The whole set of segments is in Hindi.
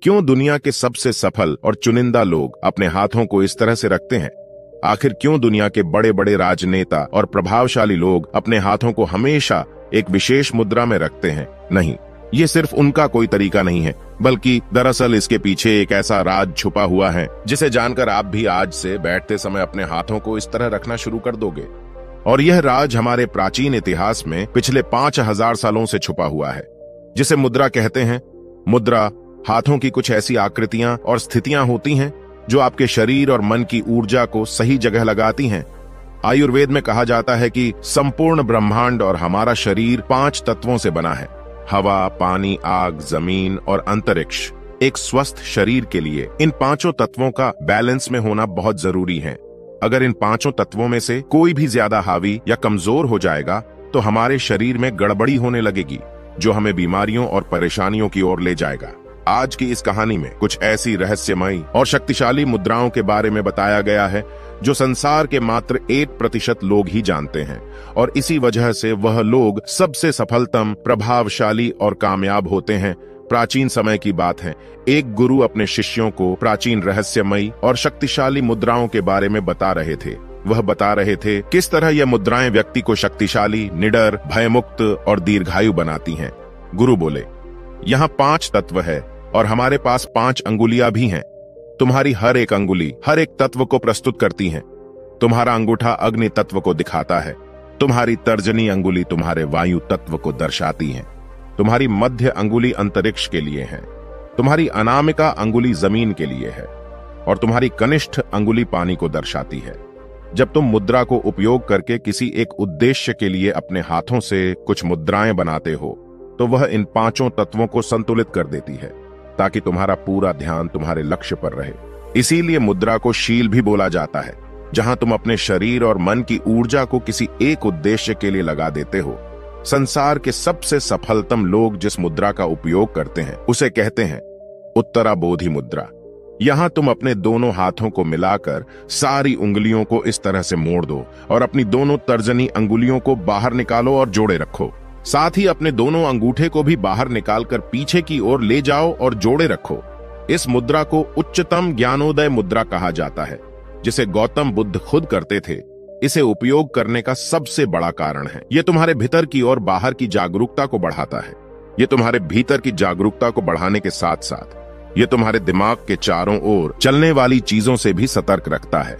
क्यों दुनिया के सबसे सफल और चुनिंदा लोग अपने हाथों को इस तरह से रखते हैं? आखिर क्यों दुनिया के बड़े बड़े राजनेता और प्रभावशाली लोग अपने हाथों को हमेशा एक विशेष मुद्रा में रखते हैं? नहीं, ये सिर्फ उनका कोई तरीका नहीं है, बल्कि दरअसल इसके पीछे एक ऐसा राज छुपा हुआ है जिसे जानकर आप भी आज से बैठते समय अपने हाथों को इस तरह रखना शुरू कर दोगे। और यह राज हमारे प्राचीन इतिहास में पिछले 5000 सालों से छुपा हुआ है, जिसे मुद्रा कहते हैं। मुद्रा हाथों की कुछ ऐसी आकृतियां और स्थितियां होती हैं जो आपके शरीर और मन की ऊर्जा को सही जगह लगाती हैं। आयुर्वेद में कहा जाता है कि संपूर्ण ब्रह्मांड और हमारा शरीर 5 तत्वों से बना है: हवा, पानी, आग, जमीन और अंतरिक्ष। एक स्वस्थ शरीर के लिए इन 5 तत्वों का बैलेंस में होना बहुत जरूरी है। अगर इन 5 तत्वों में से कोई भी ज्यादा हावी या कमजोर हो जाएगा तो हमारे शरीर में गड़बड़ी होने लगेगी, जो हमें बीमारियों और परेशानियों की ओर ले जाएगा। आज की इस कहानी में कुछ ऐसी रहस्यमयी और शक्तिशाली मुद्राओं के बारे में बताया गया है जो संसार के मात्र 1% लोग ही जानते हैं, और इसी वजह से वह लोग सबसे सफलतम, प्रभावशाली और कामयाब होते हैं। प्राचीन समय की बात है, एक गुरु अपने शिष्यों को प्राचीन रहस्यमयी और शक्तिशाली मुद्राओं के बारे में बता रहे थे। वह बता रहे थे किस तरह यह मुद्राएं व्यक्ति को शक्तिशाली, निडर, भयमुक्त और दीर्घायु बनाती हैं। गुरु बोले, यहाँ 5 तत्व है और हमारे पास 5 अंगुलियां भी हैं। तुम्हारी हर एक अंगुली हर एक तत्व को प्रस्तुत करती है। तुम्हारा अंगूठा अग्नि तत्व को दिखाता है, तुम्हारी तर्जनी अंगुली तुम्हारे वायु तत्व को दर्शाती है, तुम्हारी मध्य अंगुली अंतरिक्ष के लिए है, तुम्हारी अनामिका अंगुली जमीन के लिए है और तुम्हारी कनिष्ठ अंगुली पानी को दर्शाती है। जब तुम मुद्रा को उपयोग करके किसी एक उद्देश्य के लिए अपने हाथों से कुछ मुद्राएं बनाते हो तो वह इन 5 तत्वों को संतुलित कर देती है, ताकि तुम्हारा पूरा ध्यान तुम्हारे लक्ष्य पर रहे। इसीलिए मुद्रा को शील भी बोला जाता है, जहां तुम अपने शरीर और मन की ऊर्जा को किसी एक उद्देश्य के लिए लगा देते हो। संसार के सबसे सफलतम लोग जिस मुद्रा का उपयोग करते हैं उसे कहते हैं उत्तरा बोधि मुद्रा। यहां तुम अपने दोनों हाथों को मिलाकर सारी उंगलियों को इस तरह से मोड़ दो और अपनी दोनों तर्जनी अंगुलियों को बाहर निकालो और जोड़े रखो। साथ ही अपने दोनों अंगूठे को भी बाहर निकालकर पीछे की ओर ले जाओ और जोड़े रखो। इस मुद्रा को उच्चतम ज्ञानोदय मुद्रा कहा जाता है, जिसे गौतम बुद्ध खुद करते थे। इसे उपयोग करने का सबसे बड़ा कारण है, यह तुम्हारे भीतर की और बाहर की जागरूकता को बढ़ाता है। यह तुम्हारे भीतर की जागरूकता को बढ़ाने के साथ साथ यह तुम्हारे दिमाग के चारों ओर चलने वाली चीजों से भी सतर्क रखता है।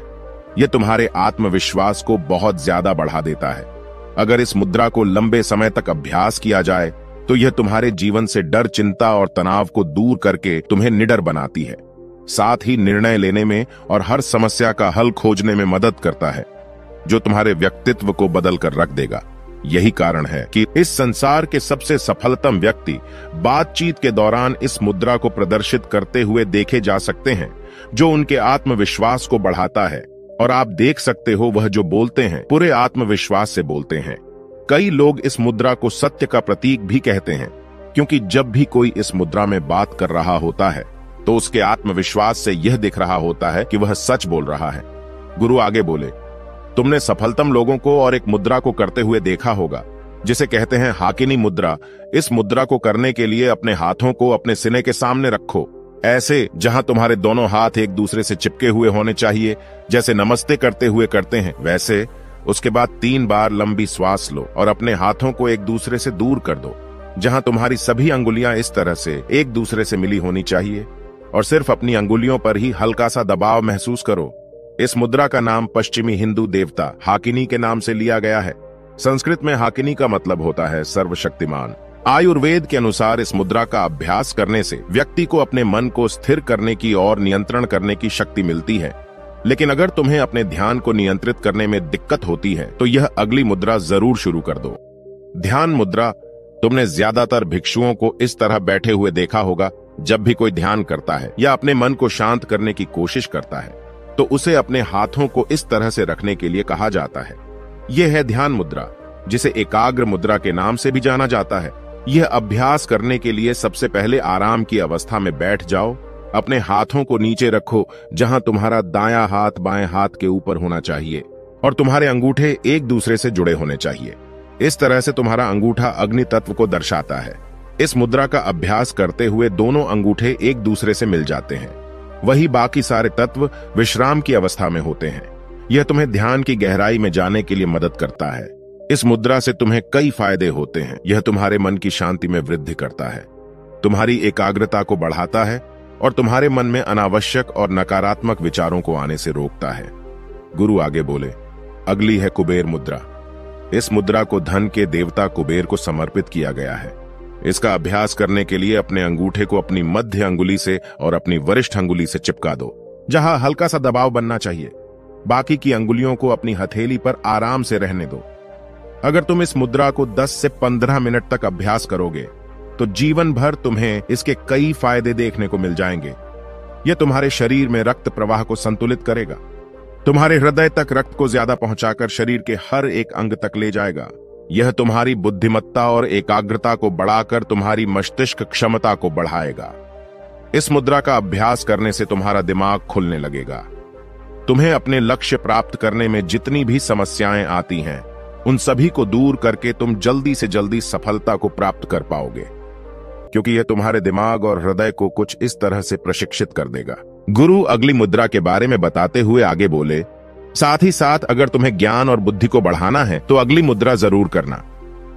यह तुम्हारे आत्मविश्वास को बहुत ज्यादा बढ़ा देता है। अगर इस मुद्रा को लंबे समय तक अभ्यास किया जाए तो यह तुम्हारे जीवन से डर, चिंता और तनाव को दूर करके तुम्हें निडर बनाती है। साथ ही निर्णय लेने में और हर समस्या का हल खोजने में मदद करता है, जो तुम्हारे व्यक्तित्व को बदल कर रख देगा। यही कारण है कि इस संसार के सबसे सफलतम व्यक्ति बातचीत के दौरान इस मुद्रा को प्रदर्शित करते हुए देखे जा सकते हैं, जो उनके आत्मविश्वास को बढ़ाता है। और आप देख सकते हो वह जो बोलते हैं पूरे आत्मविश्वास से बोलते हैं। कई लोग इस मुद्रा को सत्य का प्रतीक भी कहते हैं, क्योंकि जब भी कोई इस मुद्रा में बात कर रहा होता है तो उसके आत्मविश्वास से यह दिख रहा होता है कि वह सच बोल रहा है। गुरु आगे बोले, तुमने सफलतम लोगों को और एक मुद्रा को करते हुए देखा होगा जिसे कहते हैं हाकिनी मुद्रा। इस मुद्रा को करने के लिए अपने हाथों को अपने सीने के सामने रखो, ऐसे जहां तुम्हारे दोनों हाथ एक दूसरे से चिपके हुए होने चाहिए, जैसे नमस्ते करते हुए करते हैं वैसे। उसके बाद 3 बार लंबी श्वास लो और अपने हाथों को एक दूसरे से दूर कर दो, जहां तुम्हारी सभी अंगुलियां इस तरह से एक दूसरे से मिली होनी चाहिए, और सिर्फ अपनी अंगुलियों पर ही हल्का सा दबाव महसूस करो। इस मुद्रा का नाम पश्चिमी हिंदू देवता हाकिनी के नाम से लिया गया है। संस्कृत में हाकिनी का मतलब होता है सर्वशक्तिमान। आयुर्वेद के अनुसार इस मुद्रा का अभ्यास करने से व्यक्ति को अपने मन को स्थिर करने की और नियंत्रण करने की शक्ति मिलती है। लेकिन अगर तुम्हें अपने ध्यान को नियंत्रित करने में दिक्कत होती है तो यह अगली मुद्रा जरूर शुरू कर दो, ध्यान मुद्रा। तुमने ज्यादातर भिक्षुओं को इस तरह बैठे हुए देखा होगा। जब भी कोई ध्यान करता है या अपने मन को शांत करने की कोशिश करता है तो उसे अपने हाथों को इस तरह से रखने के लिए कहा जाता है। यह है ध्यान मुद्रा, जिसे एकाग्र मुद्रा के नाम से भी जाना जाता है। यह अभ्यास करने के लिए सबसे पहले आराम की अवस्था में बैठ जाओ। अपने हाथों को नीचे रखो, जहां तुम्हारा दायां हाथ बाएं हाथ के ऊपर होना चाहिए और तुम्हारे अंगूठे एक दूसरे से जुड़े होने चाहिए। इस तरह से तुम्हारा अंगूठा अग्नि तत्व को दर्शाता है। इस मुद्रा का अभ्यास करते हुए दोनों अंगूठे एक दूसरे से मिल जाते हैं। वही बाकी सारे तत्व विश्राम की अवस्था में होते हैं। यह तुम्हें ध्यान की गहराई में जाने के लिए मदद करता है। इस मुद्रा से तुम्हें कई फायदे होते हैं। यह तुम्हारे मन की शांति में वृद्धि करता है, तुम्हारी एकाग्रता को बढ़ाता है और तुम्हारे मन में अनावश्यक और नकारात्मक विचारों को आने से रोकता है। गुरु आगे बोले, अगली है कुबेर मुद्रा। इस मुद्रा को धन के देवता कुबेर को समर्पित किया गया है। इसका अभ्यास करने के लिए अपने अंगूठे को अपनी मध्य अंगुली से और अपनी वरिष्ठ अंगुली से चिपका दो, जहां हल्का सा दबाव बनना चाहिए। बाकी की अंगुलियों को अपनी हथेली पर आराम से रहने दो। अगर तुम इस मुद्रा को 10 से 15 मिनट तक अभ्यास करोगे तो जीवन भर तुम्हें इसके कई फायदे देखने को मिल जाएंगे। यह तुम्हारे शरीर में रक्त प्रवाह को संतुलित करेगा, तुम्हारे हृदय तक रक्त को ज्यादा पहुंचाकर शरीर के हर एक अंग तक ले जाएगा। यह तुम्हारी बुद्धिमत्ता और एकाग्रता को बढ़ाकर तुम्हारी मस्तिष्क क्षमता को बढ़ाएगा। इस मुद्रा का अभ्यास करने से तुम्हारा दिमाग खुलने लगेगा। तुम्हें अपने लक्ष्य प्राप्त करने में जितनी भी समस्याएं आती हैं, उन सभी को दूर करके तुम जल्दी से जल्दी सफलता को प्राप्त कर पाओगे, क्योंकि यह तुम्हारे दिमाग और हृदय को कुछ इस तरह से प्रशिक्षित कर देगा। गुरु अगली मुद्रा के बारे में बताते हुए आगे बोले, साथ ही साथ अगर तुम्हें ज्ञान और बुद्धि को बढ़ाना है तो अगली मुद्रा जरूर करना,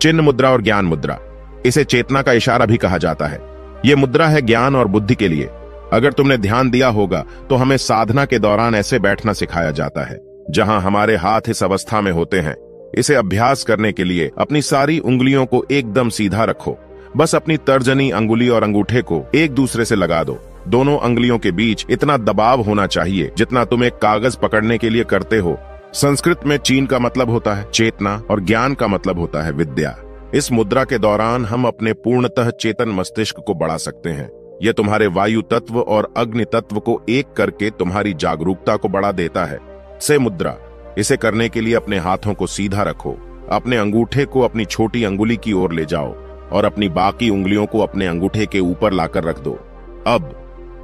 चिन्ह मुद्रा और ज्ञान मुद्रा। इसे चेतना का इशारा भी कहा जाता है। यह मुद्रा है ज्ञान और बुद्धि के लिए। अगर तुमने ध्यान दिया होगा तो हमें साधना के दौरान ऐसे बैठना सिखाया जाता है जहां हमारे हाथ इस अवस्था में होते हैं। इसे अभ्यास करने के लिए अपनी सारी उंगलियों को एकदम सीधा रखो। बस अपनी तर्जनी अंगुली और अंगूठे को एक दूसरे से लगा दो। दोनों अंगुलियों के बीच इतना दबाव होना चाहिए जितना तुम एक कागज पकड़ने के लिए करते हो। संस्कृत में चीन का मतलब होता है चेतना और ज्ञान का मतलब होता है विद्या। इस मुद्रा के दौरान हम अपने पूर्णतः चेतन मस्तिष्क को बढ़ा सकते हैं। यह तुम्हारे वायु तत्व और अग्नि तत्व को एक करके तुम्हारी जागरूकता को बढ़ा देता है। से मुद्रा, इसे करने के लिए अपने हाथों को सीधा रखो। अपने अंगूठे को अपनी छोटी अंगुली की ओर ले जाओ और अपनी बाकी उंगलियों को अपने अंगूठे के ऊपर लाकर रख दो। अब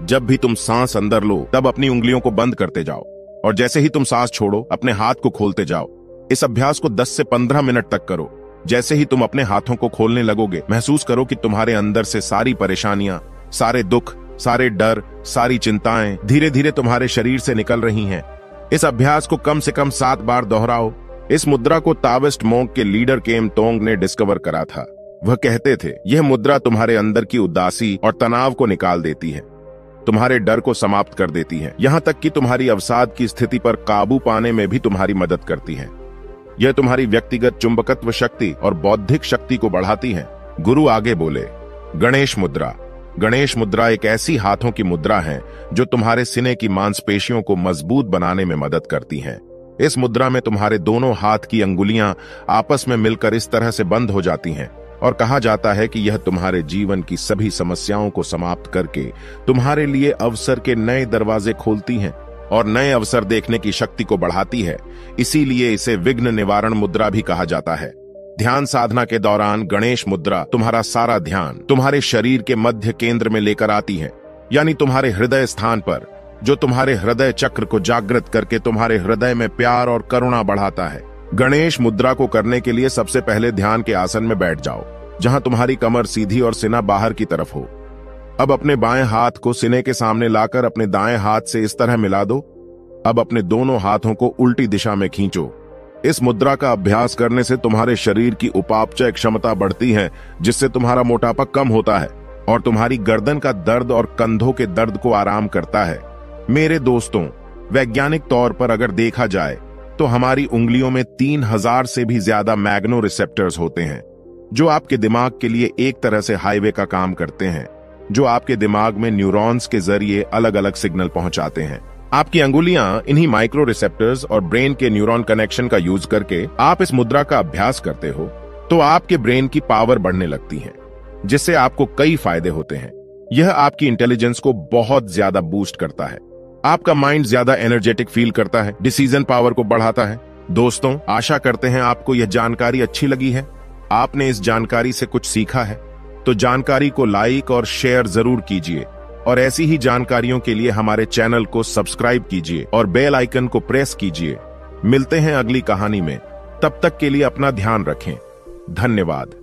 जब भी तुम सांस अंदर लो तब अपनी उंगलियों को बंद करते जाओ और जैसे ही तुम सांस छोड़ो अपने हाथ को खोलते जाओ। इस अभ्यास को 10 से 15 मिनट तक करो। जैसे ही तुम अपने हाथों को खोलने लगोगे, महसूस करो कि तुम्हारे अंदर से सारी परेशानियां, सारे दुख, सारे डर, सारी चिंताएं धीरे धीरे तुम्हारे शरीर से निकल रही हैं। इस अभ्यास को कम से कम 7 बार दोहराओ। इस मुद्रा को ताओइस्ट मोंक के लीडर केम तोंग ने डिस्कवर करा था। वह कहते थे, यह मुद्रा तुम्हारे अंदर की उदासी और तनाव को निकाल देती है, तुम्हारे डर को समाप्त कर देती है, यहां तक कि तुम्हारी अवसाद की स्थिति पर काबू पाने में भी तुम्हारी मदद करती है। यह तुम्हारी व्यक्तिगत चुंबकत्व शक्ति और बौद्धिक शक्ति को बढ़ाती है। गुरु आगे बोले, गणेश मुद्रा। गणेश मुद्रा एक ऐसी हाथों की मुद्रा है जो तुम्हारे सीने की मांसपेशियों को मजबूत बनाने में मदद करती है। इस मुद्रा में तुम्हारे दोनों हाथ की अंगुलियां आपस में मिलकर इस तरह से बंद हो जाती हैं और कहा जाता है कि यह तुम्हारे जीवन की सभी समस्याओं को समाप्त करके तुम्हारे लिए अवसर के नए दरवाजे खोलती हैं और नए अवसर देखने की शक्ति को बढ़ाती है। इसीलिए इसे विघ्न निवारण मुद्रा भी कहा जाता है। ध्यान साधना के दौरान गणेश मुद्रा तुम्हारा सारा ध्यान तुम्हारे शरीर के मध्य केंद्र में लेकर आती है, यानी तुम्हारे हृदय स्थान पर, जो तुम्हारे हृदय चक्र को जागृत करके तुम्हारे हृदय में प्यार और करुणा बढ़ाता है। गणेश मुद्रा को करने के लिए सबसे पहले ध्यान के आसन में बैठ जाओ, जहां तुम्हारी कमर सीधी और सीना बाहर की तरफ हो। अब अपने बाएं हाथ को सीने के सामने लाकर अपने दाएं हाथ से इस तरह मिला दो। अब अपने दोनों हाथों को उल्टी दिशा में खींचो। इस मुद्रा का अभ्यास करने से तुम्हारे शरीर की उपापचय क्षमता बढ़ती है, जिससे तुम्हारा मोटापा कम होता है और तुम्हारी गर्दन का दर्द और कंधों के दर्द को आराम करता है। मेरे दोस्तों, वैज्ञानिक तौर पर अगर देखा जाए तो हमारी उंगलियों में 3000 से भी ज्यादा मैग्नो रिसेप्टर्स होते हैं, जो आपके दिमाग के लिए एक तरह से हाईवे का काम करते हैं, जो आपके दिमाग में न्यूरॉन्स के जरिए अलग अलग सिग्नल पहुंचाते हैं। आपकी अंगुलियां इन्हीं माइक्रो रिसेप्टर्स और ब्रेन के न्यूरॉन कनेक्शन का यूज करके आप इस मुद्रा का अभ्यास करते हो तो आपके ब्रेन की पावर बढ़ने लगती है, जिससे आपको कई फायदे होते हैं। यह आपकी इंटेलिजेंस को बहुत ज्यादा बूस्ट करता है, आपका माइंड ज्यादा एनर्जेटिक फील करता है, डिसीजन पावर को बढ़ाता है। दोस्तों, आशा करते हैं आपको यह जानकारी अच्छी लगी है। आपने इस जानकारी से कुछ सीखा है तो जानकारी को लाइक और शेयर जरूर कीजिए और ऐसी ही जानकारियों के लिए हमारे चैनल को सब्सक्राइब कीजिए और बेल आइकन को प्रेस कीजिए। मिलते हैं अगली कहानी में, तब तक के लिए अपना ध्यान रखें। धन्यवाद।